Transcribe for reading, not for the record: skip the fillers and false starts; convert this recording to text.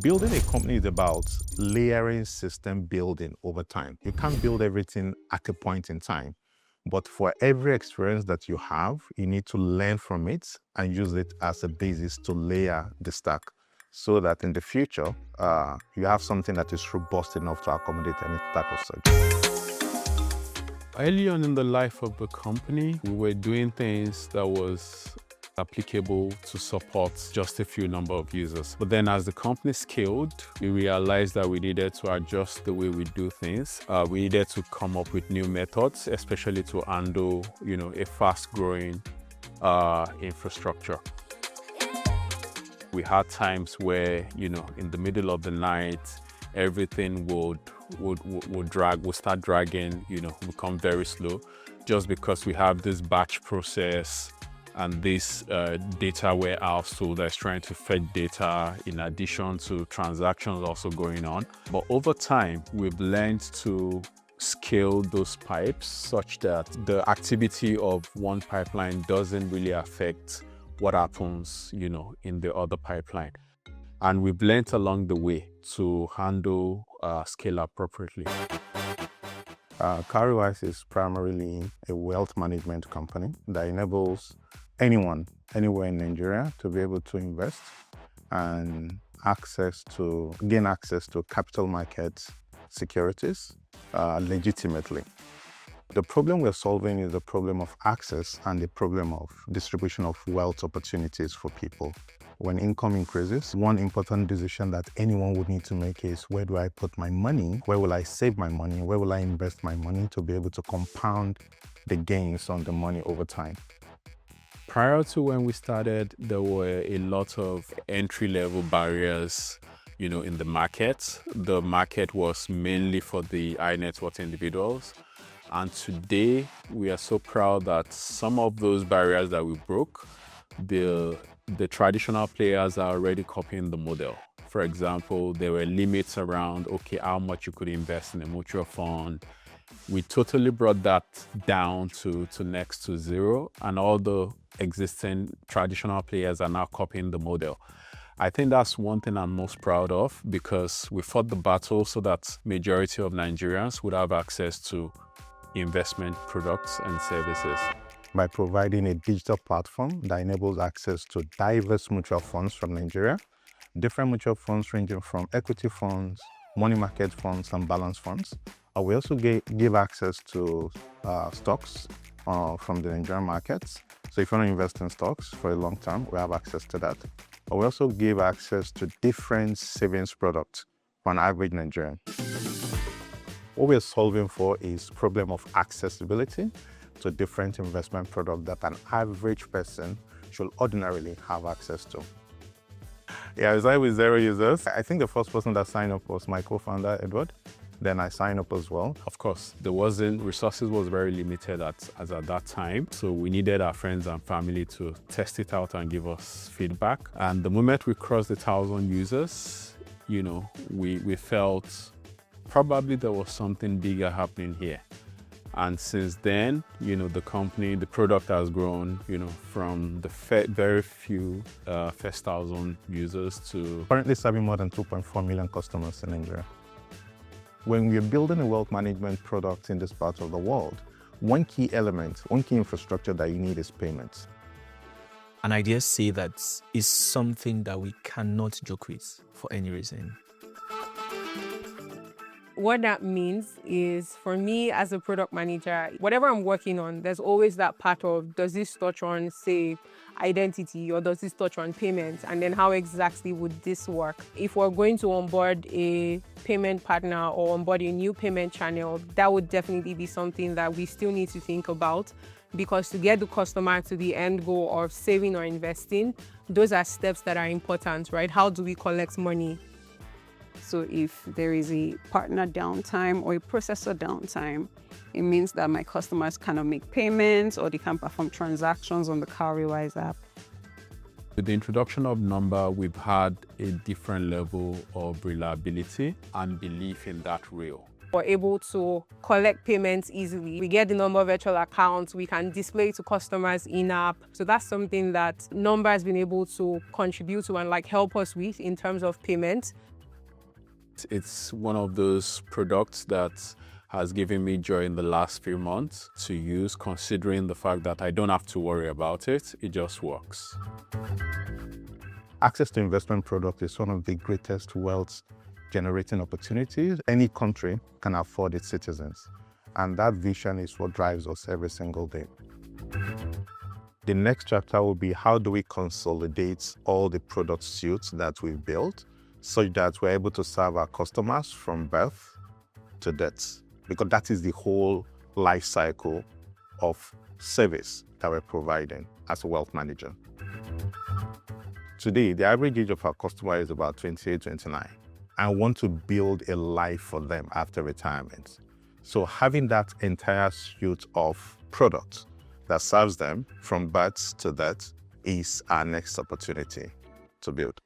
Building a company is about layering system building over time. You can't build everything at a point in time, but for every experience that you have, you need to learn from it and use it as a basis to layer the stack so that in the future, you have something that is robust enough to accommodate any type of surgery. Early on in the life of the company, we were doing things that was applicable to support just a few number of users. But then as the company scaled, we realized that we needed to adjust the way we do things. We needed to come up with new methods, especially to handle, a fast-growing infrastructure. We had times where, in the middle of the night, everything would start dragging, become very slow, just because we have this batch process and this data warehouse tool that's trying to fetch data in addition to transactions also going on. But over time, we've learned to scale those pipes such that the activity of one pipeline doesn't really affect what happens, in the other pipeline. And we've learned along the way to handle scale appropriately. Cowrywise is primarily a wealth management company that enables anyone, anywhere in Nigeria, to be able to invest and gain access to capital markets securities legitimately. The problem we're solving is the problem of access and the problem of distribution of wealth opportunities for people. When income increases, one important decision that anyone would need to make is, where do I put my money? Where will I save my money? Where will I invest my money to be able to compound the gains on the money over time? Prior to when we started, there were a lot of entry-level barriers, in the market. The market was mainly for the high net worth individuals. And today, we are so proud that some of those barriers that we broke, the traditional players are already copying the model. For example, there were limits around, how much you could invest in a mutual fund. We totally brought that down to next to zero, and all the existing traditional players are now copying the model. I think that's one thing I'm most proud of, because we fought the battle so that majority of Nigerians would have access to investment products and services. By providing a digital platform that enables access to diverse mutual funds from Nigeria, different mutual funds ranging from equity funds, money market funds, and balance funds. We also give access to stocks from the Nigerian markets. So if you want to invest in stocks for a long term, we have access to that. But we also give access to different savings products for an average Nigerian. What we're solving for is problem of accessibility to different investment products that an average person should ordinarily have access to. Yeah, I started with 0 users. I think the first person that signed up was my co-founder, Edward. Then I signed up as well. Of course, resources was very limited as at that time. So we needed our friends and family to test it out and give us feedback. And the moment we crossed 1,000 users, we felt probably there was something bigger happening here. And since then, the product has grown, from the very few first 1,000 users to currently serving more than 2.4 million customers in Nigeria. When we're building a wealth management product in this part of the world, one key infrastructure that you need is payments. An idea say that is something that we cannot joke with for any reason. What that means is, for me as a product manager, whatever I'm working on, there's always that part of, does this touch on, say, identity, or does this touch on payments? And then how exactly would this work? If we're going to onboard a payment partner or onboard a new payment channel, that would definitely be something that we still need to think about, because to get the customer to the end goal of saving or investing, those are steps that are important, right? How do we collect money? So if there is a partner downtime or a processor downtime, it means that my customers cannot make payments or they can perform transactions on the Cowrywise app. With the introduction of Nomba, we've had a different level of reliability and belief in that rail. We're able to collect payments easily. We get the Nomba virtual accounts. We can display to customers in-app. So that's something that Nomba has been able to contribute to and like help us with in terms of payment. It's one of those products that has given me joy in the last few months to use, considering the fact that I don't have to worry about it. It just works. Access to investment product is one of the greatest wealth generating opportunities any country can afford its citizens. And that vision is what drives us every single day. The next chapter will be how do we consolidate all the product suites that we've built such that we're able to serve our customers from birth to death, because that is the whole life cycle of service that we're providing as a wealth manager. Today, the average age of our customer is about 28, 29. I want to build a life for them after retirement. So having that entire suite of products that serves them from birth to death is our next opportunity to build.